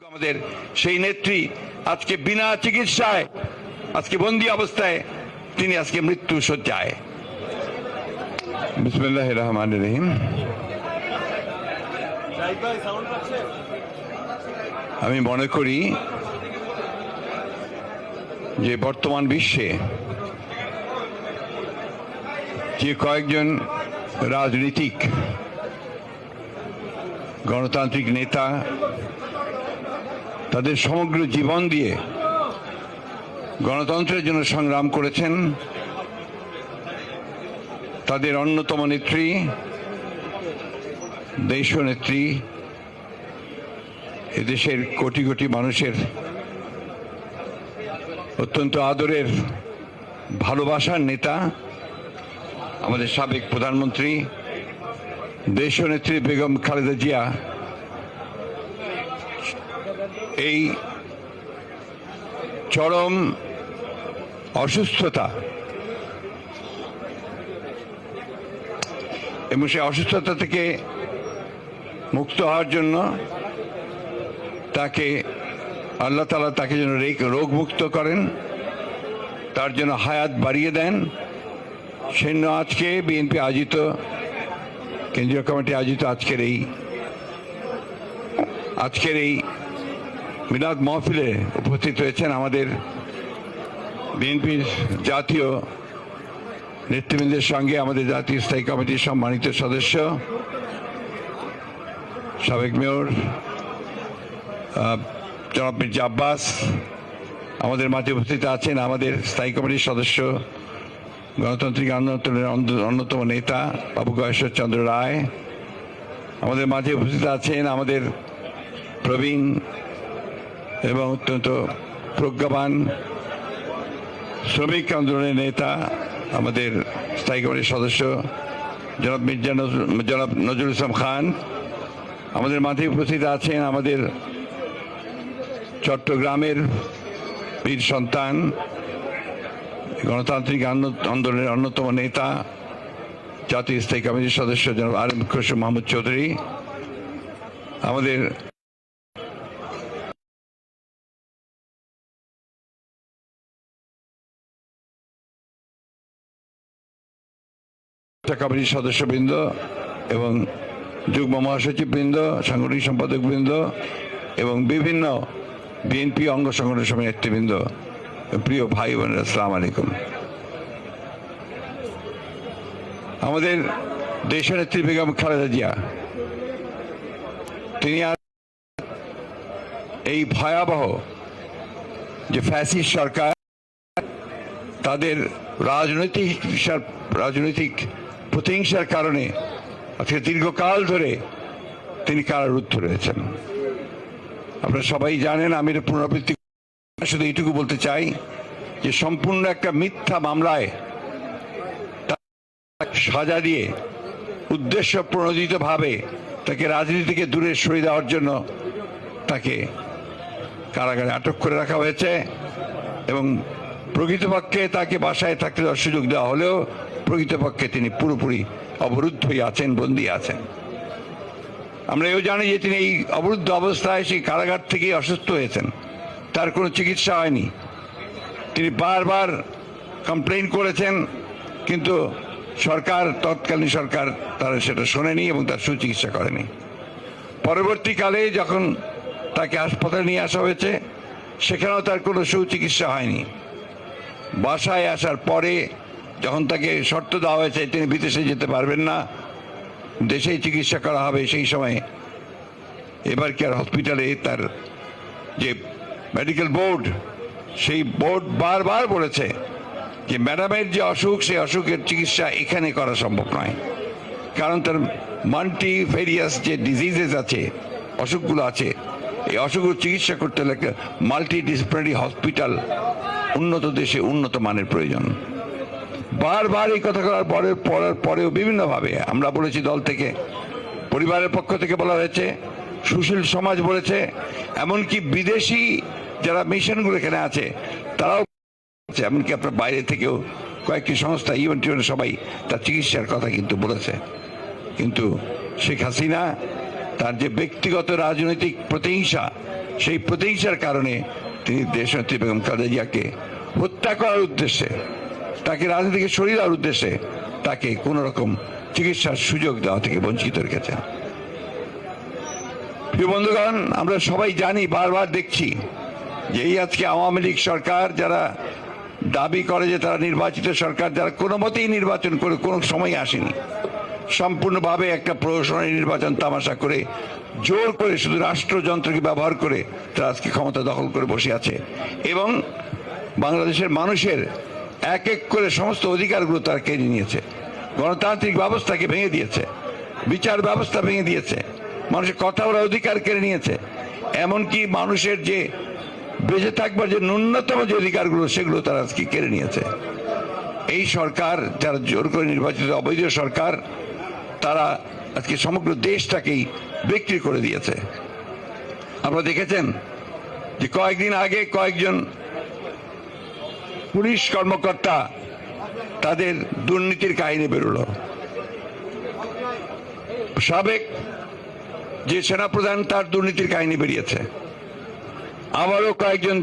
আমাদের সেই নেত্রী আজকে বিনা চিকিৎসায় আজকে বন্দী অবস্থায় তিনি আজকে মৃত্যু শয্যায়। বিসমিল্লাহির রহমানির রহিম। আমি মনে করি যে বর্তমান বিশ্বে যে কয়েকজন রাজনীতিক গণতান্ত্রিক নেতা তাদের সমগ্র জীবন দিয়ে গণতন্ত্রের জন্য সংগ্রাম করেছেন, তাদের অন্যতম নেত্রী দেশনেত্রী এদেশের কোটি কোটি মানুষের অত্যন্ত আদরের ভালোবাসার নেতা আমাদের সাবেক প্রধানমন্ত্রী দেশনেত্রী বেগম খালেদা জিয়া এই চরম অসুস্থতা এবং সেই অসুস্থতা থেকে মুক্ত হওয়ার জন্য তাকে আল্লাহ তাআলা তাকে যেন রোগ মুক্ত করেন, তার জন্য হায়াত বাড়িয়ে দেন। সেজন্য আজকে বিএনপি আয়োজিত কেন্দ্রীয় কমিটি আয়োজিত আজকের এই মিলাদ মাহফিলে উপস্থিত হয়েছেন আমাদের বিএনপির জাতীয় নেতৃবৃন্দের সঙ্গে আমাদের জাতীয় স্থায়ী কমিটির সম্মানিত সদস্য সাবেক মেয়র জনাব মির্জা আব্বাস, আমাদের মাঝে উপস্থিত আছেন আমাদের স্থায়ী কমিটির সদস্য গণতান্ত্রিক আন্দোলনের অন্যতম নেতা বাবু গয়েশ্বর চন্দ্র রায়, আমাদের মাঝে উপস্থিত আছেন আমাদের প্রবীণ এবং অত্যন্ত প্রজ্ঞাবান শ্রমিক আন্দোলনের নেতা আমাদের স্থায়ী কমিটির সদস্য জনাব নজরুল ইসলাম খান, আমাদের মাঝে উপস্থিত আছেন আমাদের চট্টগ্রামের বীর সন্তান গণতান্ত্রিক আন্দোলনের অন্যতম নেতা জাতীয় স্থায়ী কমিটির সদস্য জনাব আরিফ খসরু মাহমুদ চৌধুরী, আমাদের কমিটির সদস্যবৃন্দ এবং যুগ্ম মহাসচিববৃন্দ, সাংগঠনিক সম্পাদকবৃন্দ এবং বিভিন্ন বিএনপি অঙ্গ সংগঠন সমিতির নেতৃবৃন্দ, প্রিয় ভাই বোনেরা, আসসালামু আলাইকুম। আমাদের দেশনেত্রী বেগম খালেদা জিয়া তিনি এই ভয়াবহ যে ফ্যাসিস্ট সরকার তাদের রাজনৈতিক প্রতিহিংসার কারণে আজকে দীর্ঘকাল ধরে তিনি কারারুদ্ধ রয়েছেন। আপনারা সবাই জানেন, আমি এর পুনরাবৃত্তি শুধু এইটুকু বলতে চাই যে সম্পূর্ণ একটা মিথ্যা মামলায় সাজা দিয়ে উদ্দেশ্য প্রণোদিতভাবে তাকে রাজনীতি থেকে দূরে সরিয়ে দেওয়ার জন্য তাকে কারাগারে আটক করে রাখা হয়েছে এবং প্রকৃতপক্ষে তাকে বাসায় থাকতে দেওয়ার সুযোগ দেওয়া হলেও প্রকৃতপক্ষে তিনি পুরোপুরি অবরুদ্ধ হয়ে আছেন, বন্দী আছেন। আমরা এও জানি যে তিনি এই অবরুদ্ধ অবস্থায় সেই কারাগার থেকেই অসুস্থ হয়েছেন, তার কোনো চিকিৎসা হয়নি। তিনি বারবার কমপ্লেইন করেছেন, কিন্তু তৎকালীন সরকার তারা সেটা শোনেনি এবং তার সুচিকিৎসা করেনি। পরবর্তীকালে যখন তাকে হাসপাতালে নিয়ে আসা হয়েছে সেখানেও তার কোনো সুচিকিৎসা হয়নি। বাসায় আসার পরে যখন তাকে শর্ত দেওয়া হয়েছে তিনি বিদেশে যেতে পারবেন না, দেশেই চিকিৎসা করা হবে, সেই সময় এবার কেয়ার হসপিটালে তার যে মেডিকেল বোর্ড, সেই বোর্ড বারবার বলেছে যে ম্যাডামের যে অসুখ সেই অসুখের চিকিৎসা এখানে করা সম্ভব নয়, কারণ তার মাল্টিভেরিয়াস যে ডিজিজেস আছে, অসুখগুলো আছে, এই অসুখগুলো চিকিৎসা করতে হলে মাল্টিডিসিপ্লিনারি হসপিটাল উন্নত দেশে উন্নত মানের প্রয়োজন। বারবার এই কথা বলার পরেও বিভিন্নভাবে আমরা বলেছি, দল থেকে, পরিবারের পক্ষ থেকে বলা হয়েছে, সুশীল সমাজ বলেছে, এমনকি বিদেশি যারা মিশনগুলো এখানে আছে তারাও, এমনকি আপনার বাইরে থেকেও কয়েকটি সংস্থা ইভেন্ট সবাই তার চিকিৎসার কথা কিন্তু বলেছে। কিন্তু শেখ হাসিনা তার যে ব্যক্তিগত রাজনৈতিক প্রতিহিংসা সেই প্রতিহিংসার কারণে তিনি দেশনেত্রী বেগম খালেদা জিয়াকে হত্যা করার উদ্দেশ্যে, তাকে রাজনীতি থেকে সরিয়ে দেওয়ার উদ্দেশ্যে তাকে কোন রকম চিকিৎসার সুযোগ দেওয়া থেকে বঞ্চিত রেখেছেন। প্রিয় বন্ধুগণ, আমরা সবাই জানি, বারবার দেখছি যে এই আজকে আওয়ামী লীগ সরকার যারা দাবি করে যে তারা নির্বাচিত সরকার, যারা কোনো মতেই নির্বাচন করে কোনো সময় আসেনি, সম্পূর্ণভাবে একটা প্রহসনী নির্বাচন তামাশা করে জোর করে শুধু রাষ্ট্রযন্ত্রকে ব্যবহার করে তারা আজকে ক্ষমতা দখল করে বসে আছে এবং বাংলাদেশের মানুষের এক এক করে সমস্ত অধিকারগুলো তারা কেড়ে নিয়েছে, গণতান্ত্রিক ব্যবস্থাকে ভেঙে দিয়েছে, বিচার ব্যবস্থা ভেঙে দিয়েছে, মানুষের কথা বলার অধিকার কেড়ে নিয়েছে, এমনকি মানুষের যে বেঁচে থাকবার যে ন্যূনতম যে অধিকারগুলো সেগুলো তারা আজকে কেড়ে নিয়েছে। এই সরকার যারা জোর করে নির্বাচিত অবৈধ সরকার, তারা আজকে সমগ্র দেশটাকেই বিক্রি করে দিয়েছে। আপনারা দেখেছেন যে কয়েকদিন আগে কয়েকজন পুলিশ কর্মকর্তা তাদের দুর্নীতির কাহিনী বেরোলো। সাবেক যে সেনাপ্রধান তার দুর্নীতির কাহিনী বেরিয়েছে, আবারও কয়েকজন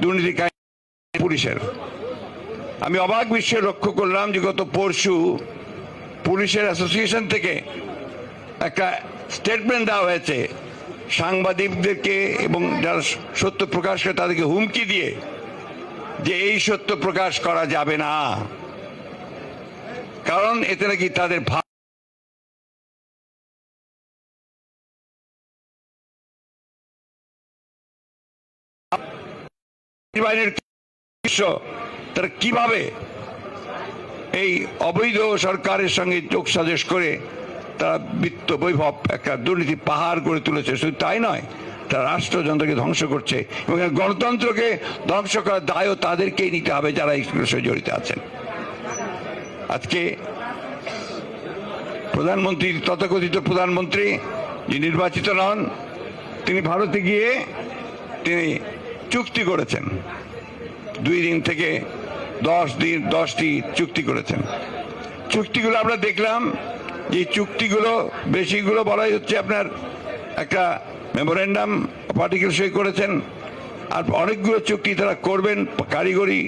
দুর্নীতির কাহিনী পুলিশের। আমি অবাক বিশ্বে লক্ষ্য করলাম যে গত পরশু পুলিশের অ্যাসোসিয়েশন থেকে একটা স্টেটমেন্ট দেওয়া হয়েছে সাংবাদিকদেরকে এবং যারা সত্য প্রকাশ করে তাদেরকে হুমকি দিয়ে যে এই সত্য প্রকাশ করা যাবে না, কারণ এতে নাকি তাদের তারা কিভাবে এই অবৈধ সরকারের সঙ্গে যোগ সাজস করে তারা বিত্ত বৈভব একটা দুর্নীতি পাহাড় গড়ে তুলেছে। শুধু তাই নয়, তারা রাষ্ট্রযন্ত্রকে ধ্বংস করছে এবং গণতন্ত্রকে ধ্বংস করার দায়ও তাদেরকেই নিতে হবে যারা এই বিষয়ে জড়িত আছেন। আজকে প্রধানমন্ত্রী, তথাকথিত প্রধানমন্ত্রী যে নির্বাচিত নন, তিনি ভারতে গিয়ে তিনি চুক্তি করেছেন, 2 দিন থেকে 10টি চুক্তি করেছেন। চুক্তিগুলো আমরা দেখলাম যে চুক্তিগুলো বেশিগুলো বলাই হচ্ছে আপনার একটা মেমোরেন্ডাম পার্টিকেল সই করেছেন, আর অনেকগুলো চুক্তি তারা করবেন, কারিগরি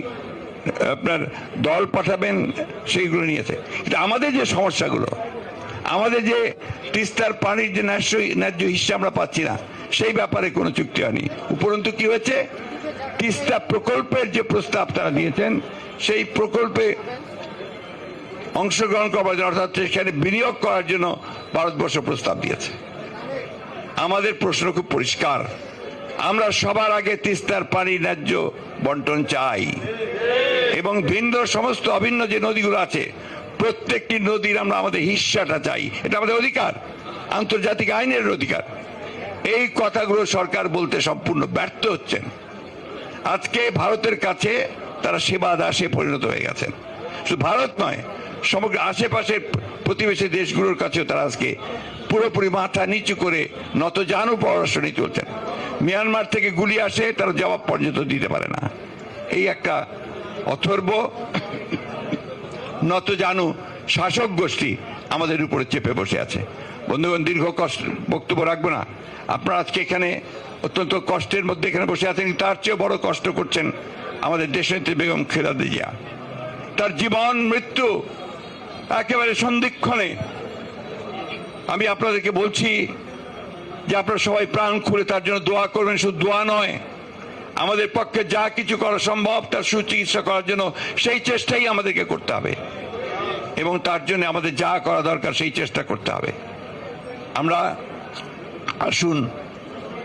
আপনার দল পাঠাবেন, সেইগুলো নিয়েছে। কিন্তু আমাদের যে সমস্যাগুলো, আমাদের যে তিস্তার পানির যে ন্যায্য হিস্সা আমরা পাচ্ছি না, সেই ব্যাপারে কোনো চুক্তি হয়নি। উপরন্তু কি হয়েছে, তিস্তা প্রকল্পের যে প্রস্তাব তারা দিয়েছেন, সেই প্রকল্পে অংশগ্রহণ করবার জন্য, অর্থাৎ সেখানে বিনিয়োগ করার জন্য ভারতবর্ষ প্রস্তাব দিয়েছে। আমাদের প্রশ্ন খুব পরিষ্কার, আমরা সবার আগে তিস্তার পানি ন্যায্য বন্টন চাই এবং ভিন্ন সমস্ত অভিন্ন যে নদীগুলো আছে প্রত্যেকটি নদীর আমরা আমাদের হিস্সাটা চাই, এটা আমাদের অধিকার, আন্তর্জাতিক আইনের অধিকার। এই কথাগুলো সরকার বলতে সম্পূর্ণ ব্যর্থ হচ্ছেন। আজকে ভারতের কাছে তারা সেবা দাসে পরিণত হয়ে গেছেন। শুধু ভারত নয়, সমগ্র আশেপাশের প্রতিবেশী দেশগুলোর কাছেও তারা আজকে পুরোপুরি মাথা নিচু করে নতজানু পররাষ্ট্র নীতি চলছেন। মিয়ানমার থেকে গুলি আসে, তারা জবাব পর্যন্ত দিতে পারে না। এই একটা অথর্ব নতজানু শাসক গোষ্ঠী আমাদের উপরে চেপে বসে আছে। বন্ধুগণ, দীর্ঘ বক্তব্য রাখবো না। আপনারা আজকে এখানে অত্যন্ত কষ্টের মধ্যে এখানে বসে আছেন, তার চেয়ে বড় কষ্ট করছেন আমাদের দেশনেত্রী বেগম খালেদা জিয়া। তার জীবন মৃত্যু একেবারে সন্ধিক্ষণে। আমি আপনাদেরকে বলছি যে আপনারা সবাই প্রাণ খুলে তার জন্য দোয়া করবেন। শুধু দোয়া নয়, আমাদের পক্ষে যা কিছু করা সম্ভব তার সুচিকিৎসা করার জন্য সেই চেষ্টাই আমাদেরকে করতে হবে এবং তার জন্য আমাদের যা করা দরকার সেই চেষ্টা করতে হবে। আমরা আসুন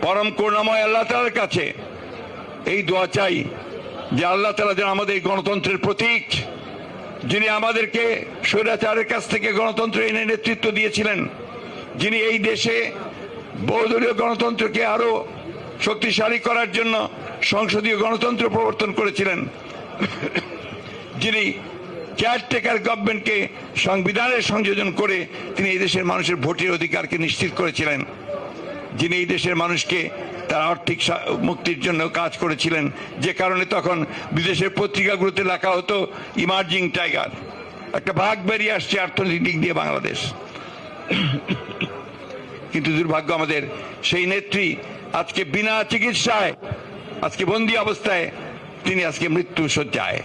পরম করুণাময় আল্লাহ তাআলার কাছে এই দোয়া চাই যে আল্লাহ তাআলা যেন আমাদের গণতন্ত্রের প্রতীক, যিনি আমাদেরকে স্বৈরাচারের কাছ থেকে গণতন্ত্র এনে নেতৃত্ব দিয়েছিলেন, যিনি এই দেশে বহুদলীয় গণতন্ত্রকে আরো শক্তিশালী করার জন্য সংসদীয় গণতন্ত্র প্রবর্তন করেছিলেন, যিনি কেয়ারটেকার গভর্নমেন্টকে সংবিধানের সংযোজন করে তিনি এই দেশের মানুষের ভোটের অধিকারকে নিশ্চিত করেছিলেন, যিনি এই দেশের মানুষকে তার আর্থিক মুক্তির জন্য কাজ করেছিলেন, যে কারণে তখন বিদেশের পত্রিকাগুলোতে লেখা হতো ইমার্জিং টাইগার। একটা ভাগ বেরিয়ে আসছে অর্থনৈতিক দিক দিয়ে বাংলাদেশ। কিন্তু দুর্ভাগ্য, আমাদের সেই নেত্রী আজকে বিনা চিকিৎসায় আজকে বন্দি অবস্থায় তিনি আজকে মৃত্যু শয্যায়।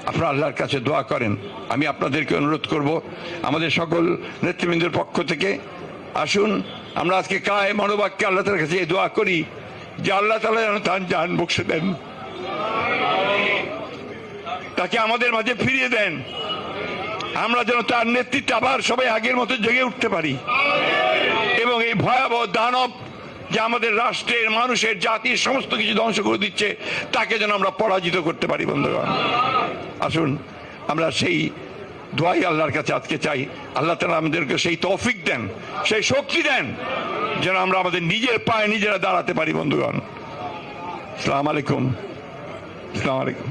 আপনারা আল্লাহর কাছে দোয়া করেন। আমি আপনাদেরকে অনুরোধ করব, আমাদের সকল নেতৃবৃন্দের পক্ষ থেকে আসুন আমরা আজকে কায় মনোবাক্যে আল্লাহ তাআলার কাছে এই দোয়া করি যে আল্লাহ তাআলা যেন তার জান বকশে দেন, তাকে আমাদের মাঝে ফিরিয়ে দেন, আমরা যেন তার নেতৃত্বে আবার সবাই আগের মতো জেগে উঠতে পারি এবং এই ভয়াবহ দানব যে আমাদের রাষ্ট্রের, মানুষের, জাতির সমস্ত কিছু ধ্বংস করে দিচ্ছে তাকে যেন আমরা পরাজিত করতে পারি। বন্ধুগণ, আসুন আমরা সেই দোয়াই আল্লাহর কাছে আজকে চাই। আল্লাহ তাআলা আমাদেরকে সেই তৌফিক দেন, সেই শক্তি দেন যেন আমরা আমাদের নিজের পায়ে নিজেরা দাঁড়াতে পারি। বন্ধুগণ, আসসালামু আলাইকুম। আসসালামু আলাইকুম।